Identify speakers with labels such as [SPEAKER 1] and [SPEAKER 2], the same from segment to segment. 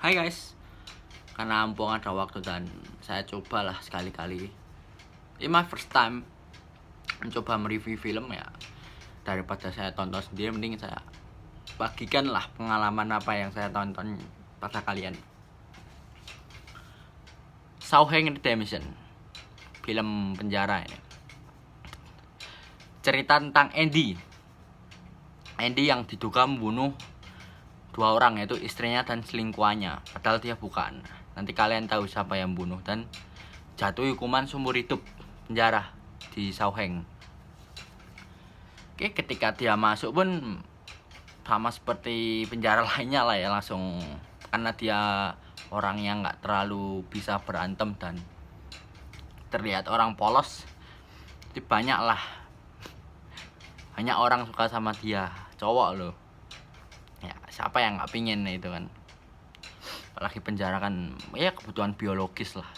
[SPEAKER 1] Hai guys, karena mumpung ada waktu dan saya cobalah sekali-kali. Ini my first time mencoba mereview film ya. Daripada saya tonton sendiri, mending saya bagikan lah pengalaman apa yang saya tonton pada kalian. Shawshank Redemption, film penjara ini. Cerita tentang Andy yang diduga membunuh 2 orang, yaitu istrinya dan selingkuhannya, padahal dia bukan. Nanti kalian tahu siapa yang bunuh dan jatuh hukuman seumur hidup penjara di Shawshank. Oke, ketika dia masuk pun sama seperti penjara lainnya lah ya, langsung, karena dia orang yang nggak terlalu bisa berantem dan terlihat orang polos, jadi banyak orang suka sama dia, cowok loh ya, siapa yang nggak pingin itu kan, apalagi penjara kan ya kebutuhan biologis lah.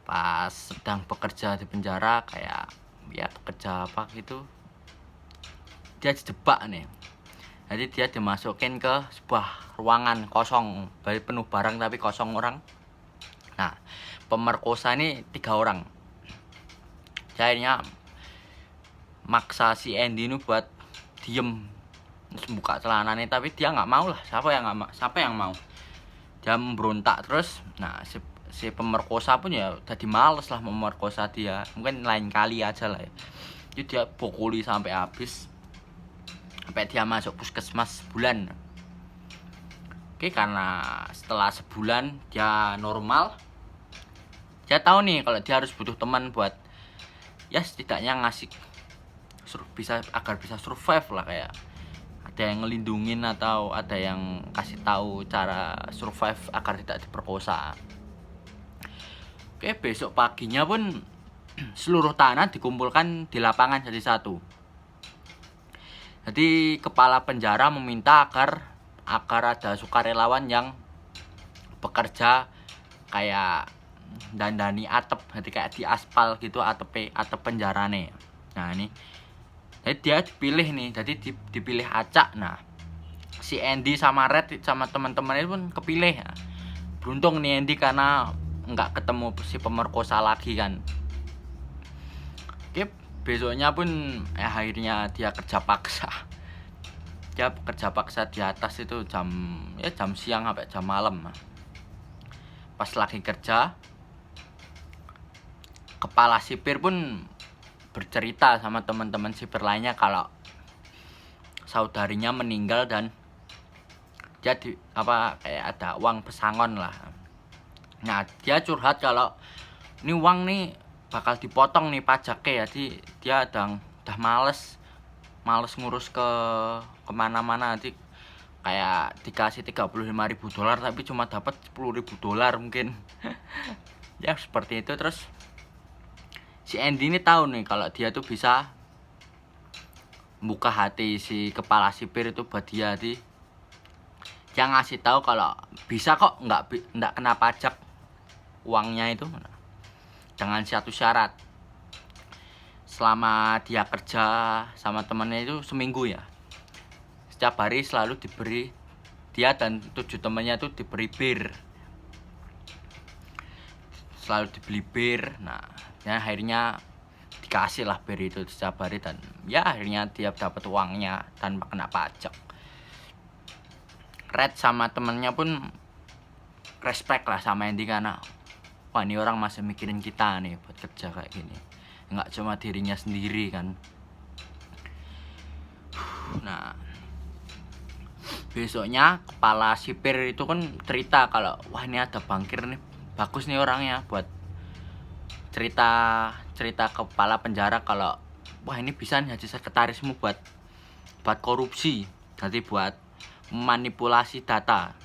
[SPEAKER 1] Pas sedang bekerja di penjara, kayak ya bekerja apa gitu, dia dijebak nih. Jadi dia dimasukin ke sebuah ruangan kosong, penuh barang tapi kosong orang. Nah, pemerkosa ini 3 orang. Akhirnya maksa si Andy ini buat diem, terus buka celananya, tapi dia nggak mau lah. Siapa yang mau? Dia memberontak terus. Nah, si pemerkosa pun ya tadi males lah memerkosa dia, mungkin lain kali aja lah ya. Jadi dia pukuli sampai habis, sampai dia masuk puskesmas sebulan. Oke, karena setelah sebulan dia normal, dia tahu nih kalau dia harus butuh teman buat ya setidaknya ngasih agar bisa survive lah, kayak ada yang ngelindungin atau ada yang kasih tahu cara survive agar tidak diperkosa. Oke, besok paginya pun seluruh tahanan dikumpulkan di lapangan jadi satu. Jadi kepala penjara meminta agar ada sukarelawan yang bekerja kayak dandani atap, jadi kayak di aspal gitu atap penjarane. Nah ini, jadi dia dipilih nih, jadi dipilih acak. Nah, si Andy sama Red sama teman-temannya pun kepilih ya. Beruntung nih Andy karena nggak ketemu si pemerkosa lagi kan. Oke, besoknya pun akhirnya dia kerja paksa. Dia kerja paksa di atas itu jam siang sampai jam malam. Pas lagi kerja, kepala sipir pun bercerita sama teman-teman sipir lainnya kalau saudarinya meninggal dan jadi kayak ada uang pesangon lah. Nah, dia curhat kalau ini uang nih bakal dipotong nih pajaknya, jadi dia udah males ngurus kemana-mana. Nanti kayak dikasih $35.000 tapi cuma dapat $10.000 mungkin. Ya seperti itu. Terus si Andy ini tahu nih kalau dia tuh bisa buka hati si kepala sipir itu buat dia. Dia ngasih tahu kalau bisa kok nggak kena pajak uangnya itu, dengan satu syarat. Selama dia kerja sama temannya itu seminggu ya, setiap hari selalu diberi, dia dan 7 temannya itu diberi bir, selalu dibeli bir. Nah ya akhirnya dikasih lah bir itu setiap hari, dan ya akhirnya dia dapat uangnya tanpa kena pajak. Red sama temennya pun respect lah sama Andy karena wah, ini orang masih mikirin kita nih buat kerja kayak gini, nggak cuma dirinya sendiri kan. Nah, besoknya kepala sipir itu kan cerita kalau wah, ini ada bangkir nih, bagus nih orangnya buat cerita kepala penjara kalau wah, ini bisa nih jadi sekretarismu buat korupsi, jadi buat manipulasi data.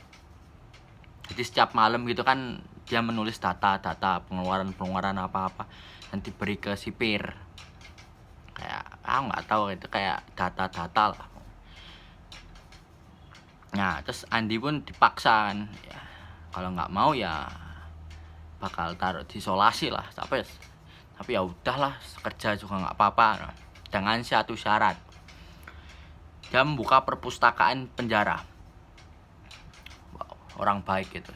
[SPEAKER 1] Jadi setiap malam gitu kan dia menulis data pengeluaran apa-apa dan diberi ke sipir. Kayak nggak tahu, itu kayak data lah. Nah, terus Andy pun dipaksa kan ya, kalau nggak mau ya bakal taruh di isolasi lah. Tapi ya udahlah, kerja juga nggak apa-apa, dengan satu syarat. Dia membuka perpustakaan penjara. orang baik gitu.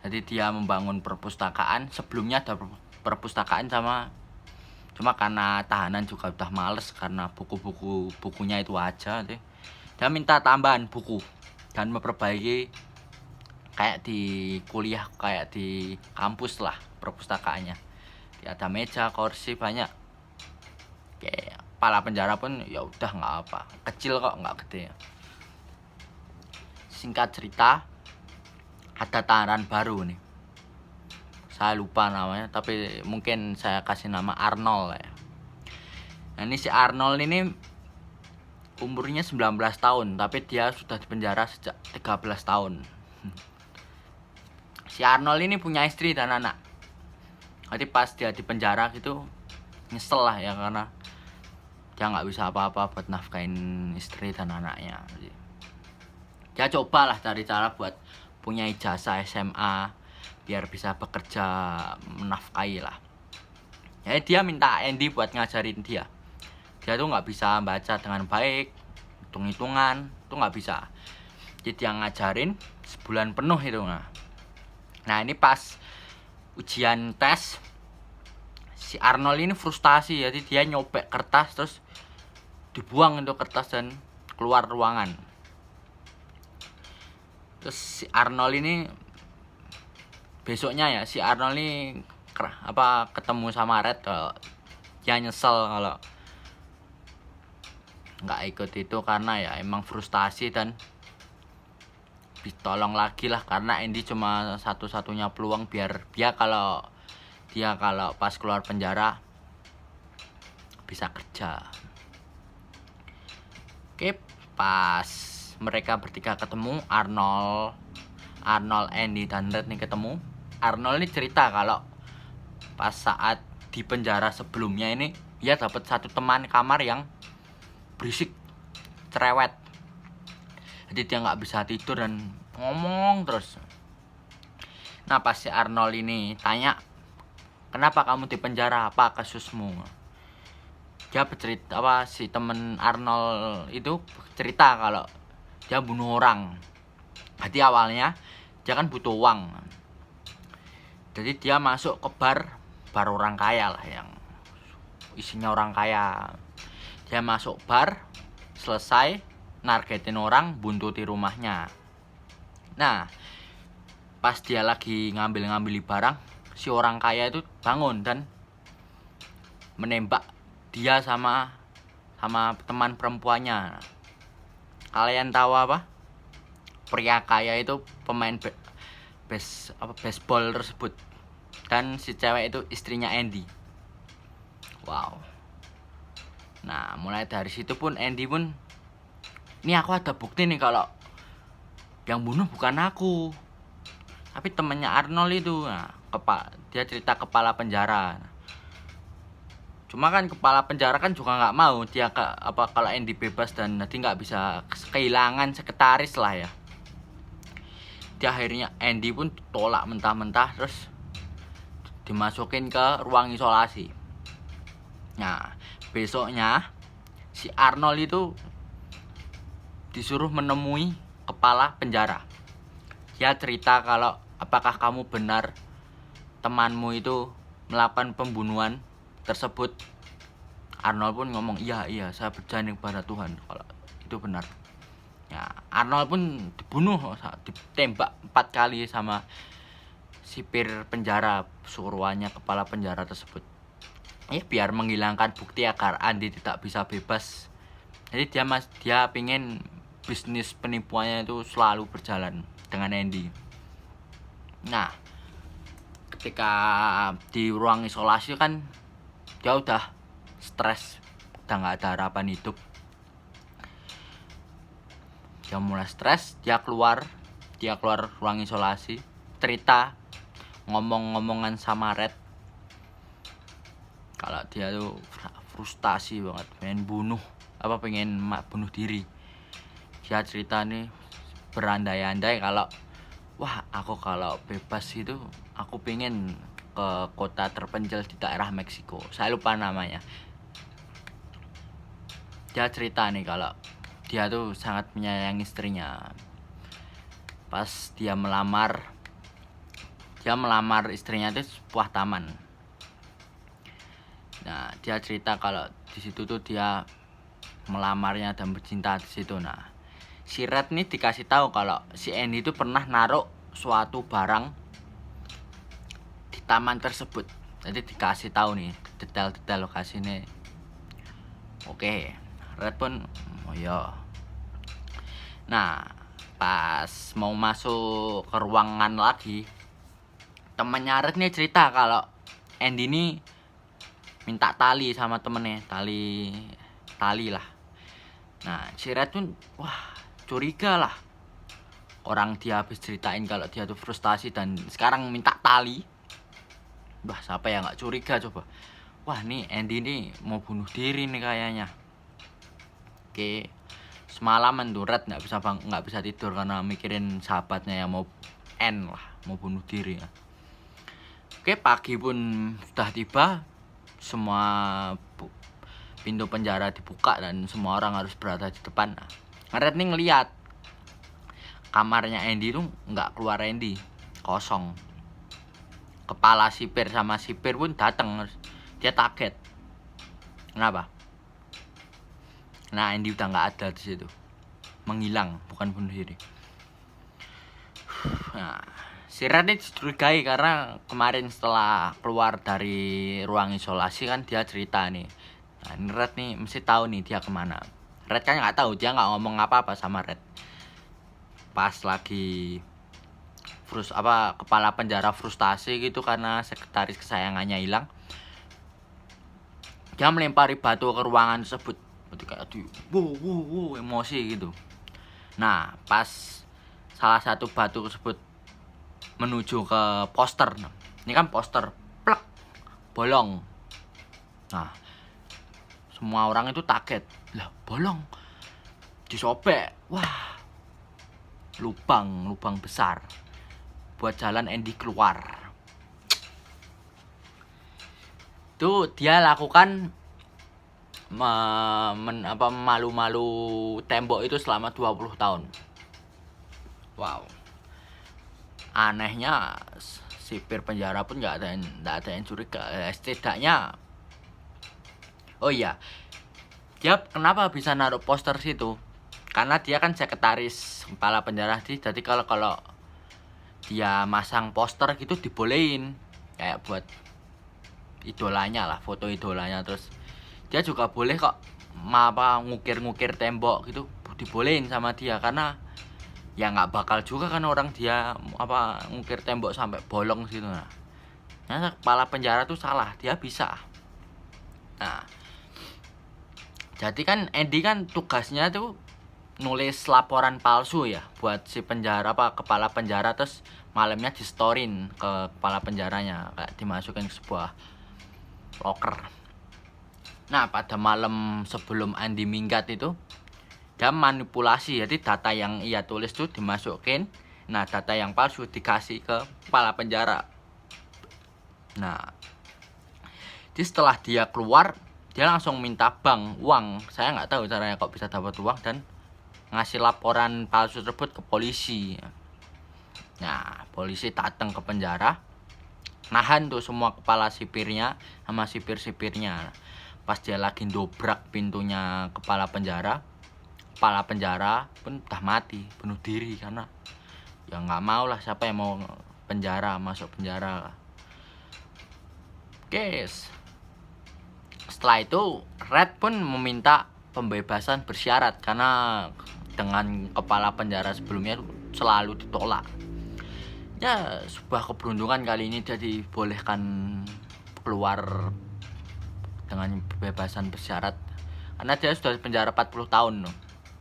[SPEAKER 1] Jadi dia membangun perpustakaan. Sebelumnya ada perpustakaan cuma karena tahanan juga udah males karena bukunya itu aja. Dia minta tambahan buku dan memperbaiki kayak di kuliah, kayak di kampus lah perpustakaannya. Dia ada meja, kursi banyak. Kayak kepala penjara pun ya udah nggak apa, kecil kok, nggak gede. Singkat cerita, ada tahanan baru nih. Saya lupa namanya, tapi mungkin saya kasih nama Arnold ya. Nah, ini si Arnold ini umurnya 19 tahun, tapi dia sudah dipenjara sejak 13 tahun. Si Arnold ini punya istri dan anak. Jadi pas dia dipenjara gitu, nyesel lah ya, karena dia nggak bisa apa-apa buat nafkahin istri dan anaknya. Dia cobalah cari cara buat punya ijazah SMA biar bisa bekerja menafkahi lah. Jadi dia minta Andy buat ngajarin dia. Dia tuh nggak bisa baca dengan baik, hitung-hitungan tuh nggak bisa. Jadi dia ngajarin sebulan penuh itu. Nah ini pas ujian tes, si Arnold ini frustasi, jadi dia nyobek kertas terus dibuang itu kertas dan keluar ruangan. Terus si Arnold ini besoknya ya, si Arnold ini ketemu sama Red. Dia nyesel kalau nggak ikut itu karena ya emang frustasi dan ditolong lagi lah, karena Andy cuma satu-satunya peluang biar kalau pas keluar penjara bisa kerja. Oke, pas mereka bertiga ketemu, Arnold, Andy dan Red nih ketemu. Arnold ini cerita kalau pas saat di penjara sebelumnya ini dia dapat satu teman kamar yang berisik, cerewet. Jadi dia nggak bisa tidur dan ngomong terus. Nah pas si Arnold ini tanya, kenapa kamu di penjara, apa kasusmu? Dia bercerita, si temen Arnold itu cerita kalau dia bunuh orang. Berarti awalnya dia kan butuh uang. Jadi dia masuk ke bar orang kaya lah, yang isinya orang kaya. Dia masuk bar, selesai nargetin orang, buntuti rumahnya. Nah pas dia lagi ngambil barang, si orang kaya itu bangun dan menembak dia sama teman perempuannya. Kalian tahu apa? Pria kaya itu pemain baseball tersebut, dan si cewek itu istrinya Andy. Wow. Nah mulai dari situ pun Andy pun, ini aku ada bukti nih kalau yang bunuh bukan aku, tapi temannya Arnold itu. Nah, dia cerita kepala penjara. Cuma kan kepala penjara kan juga nggak mau dia kalau Andy bebas, dan nanti nggak bisa kehilangan sekretaris lah ya. Dia akhirnya Andy pun tolak mentah-mentah, terus dimasukin ke ruang isolasi. Nah besoknya si Arnold itu disuruh menemui kepala penjara. Dia cerita kalau, apakah kamu benar temanmu itu melakukan pembunuhan tersebut? Arnold pun ngomong, iya saya berjanji kepada Tuhan kalau itu benar. Ya, Arnold pun dibunuh, ditembak 4 kali sama sipir penjara suruhannya kepala penjara tersebut. Biar menghilangkan bukti agar Andy tidak bisa bebas. Jadi dia pingin bisnis penipuannya itu selalu berjalan dengan Andy. Nah ketika di ruang isolasi kan dia udah stres, udah nggak ada harapan hidup. Dia mulai stres, dia keluar ruang isolasi, cerita, ngomong-ngomongan sama Red kalau dia tuh frustasi banget, pengen bunuh diri. Dia cerita nih berandai-andai kalau, wah aku kalau bebas itu aku pengen ke kota terpencil di daerah Meksiko, saya lupa namanya. Dia cerita nih kalau dia tuh sangat menyayangi istrinya. pas dia melamar istrinya itu sebuah taman. Nah, dia cerita kalau di situ tuh dia melamarnya dan bercinta di situ. Nah, si Red nih dikasih tahu kalau si Andy itu pernah naruh suatu barang di taman tersebut. Jadi dikasih tahu nih detail-detail lokasinya. Oke, Red pun oh ya. Nah, pas mau masuk ke ruangan lagi, temannya Red nih cerita kalau Andy ini minta tali sama temennya, tali lah. Nah, si Red pun wah curiga lah. Orang dia habis ceritain kalau dia tuh frustasi dan sekarang minta tali. Wah, siapa yang nggak curiga coba? Wah, nih Andy nih mau bunuh diri nih kayaknya. Oke, semalaman tuh Red nggak bisa tidur karena mikirin sahabatnya yang mau bunuh diri ya. Oke, pagi pun sudah tiba, semua pintu penjara dibuka dan semua orang harus berada di depan. Nah, Red nih ngeliat kamarnya Andy tuh nggak keluar Andy, kosong. Kepala sipir sama sipir pun datang, dia kaget. Kenapa? Nah, Andy udah nggak ada di situ, menghilang, bukan bunuh diri. Nah, si Red ini dicurigai karena kemarin setelah keluar dari ruang isolasi kan dia cerita nih. Nah, ini Red nih mesti tahu nih dia kemana. Red kan nggak tahu, dia nggak ngomong apa-apa sama Red. Pas lagi kepala penjara frustasi gitu karena sekretaris kesayangannya hilang, dia melempari batu ke ruangan tersebut. Kayak emosi gitu. Nah, pas salah satu batu tersebut menuju ke poster. Nah, ini kan poster, plek, bolong. Nah, semua orang itu kaget. Lah, bolong. Disobek. Wah. Lubang besar buat jalan Andy keluar. Itu dia lakukan malu-malu tembok itu selama 20 tahun. Wow. Anehnya sipir penjara pun nggak ada yang curiga. Setidaknya oh iya, dia kenapa bisa naruh poster situ? Karena dia kan sekretaris kepala penjara, jadi kalau dia masang poster gitu dibolehin, kayak buat idolanya lah, foto idolanya. Terus dia juga boleh kok ngukir tembok gitu, dibolehin sama dia, karena ya nggak bakal juga kan orang dia ngukir tembok sampai bolong gitu. Nah, kepala penjara tuh salah, dia bisa. Nah, jadi kan Andy kan tugasnya tuh nulis laporan palsu ya buat si kepala penjara, terus malamnya di storin ke kepala penjaranya, kayak dimasukin ke sebuah locker. Nah, pada malam sebelum Andy minggat itu dia manipulasi, jadi data yang ia tulis tuh dimasukin, nah data yang palsu dikasih ke kepala penjara. Nah, jadi setelah dia keluar, dia langsung minta uang. Saya nggak tahu caranya kok bisa dapat uang, dan ngasih laporan palsu tersebut ke polisi. Nah, polisi datang ke penjara, nahan tuh semua kepala sipirnya sama sipir-sipirnya. Pas dia lagi dobrak pintunya kepala penjara pun udah mati, bunuh diri, karena ya nggak mau lah, siapa yang mau masuk penjara. Guys, setelah itu Red pun meminta pembebasan bersyarat karena dengan kepala penjara sebelumnya selalu ditolak. Ya, sebuah keberuntungan kali ini dia dibolehkan keluar dengan pembebasan bersyarat karena dia sudah di penjara 40 tahun loh.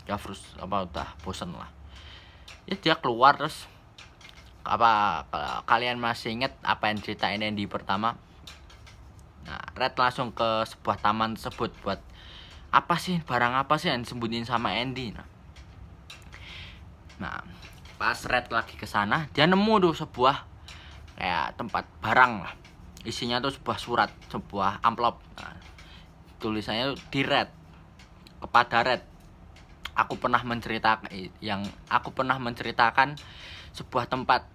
[SPEAKER 1] Ya udah bosen lah. Ya dia keluar, terus kalian masih ingat apa yang ceritain Andy pertama? Nah, Red langsung ke sebuah taman tersebut buat barang apa sih yang disembunyiin sama Andy. Nah, pas Red lagi ke sana, dia nemu tuh sebuah kayak tempat barang lah. Isinya tuh sebuah surat, sebuah amplop. Nah, tulisannya tuh di Red, kepada Red. Aku pernah menceritakan sebuah tempat.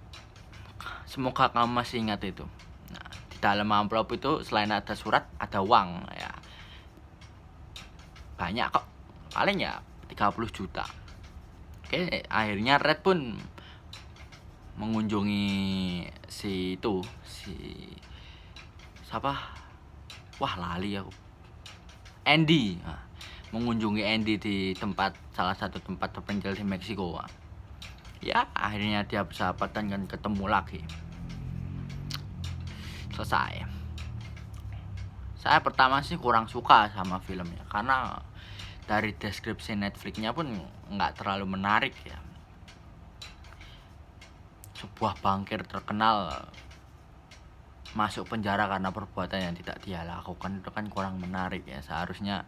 [SPEAKER 1] Semoga kamu masih ingat itu. Nah, di dalam amplop itu selain ada surat, ada uang ya. Banyak kok. Paling ya 30 juta. Oke, akhirnya Red pun mengunjungi si siapa? Wah, lali aku. Andy. Nah, mengunjungi Andy di salah satu tempat terpencil di Meksiko. Ya, akhirnya dia bersahabatan dan ketemu lagi. Selesai. Saya pertama sih kurang suka sama filmnya karena dari deskripsi Netflix-nya pun nggak terlalu menarik ya. Sebuah bankir terkenal masuk penjara karena perbuatan yang tidak dia lakukan, itu kan kurang menarik ya. Seharusnya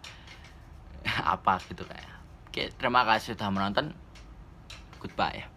[SPEAKER 1] apa gitu kayak. Oke, terima kasih sudah menonton. Goodbye.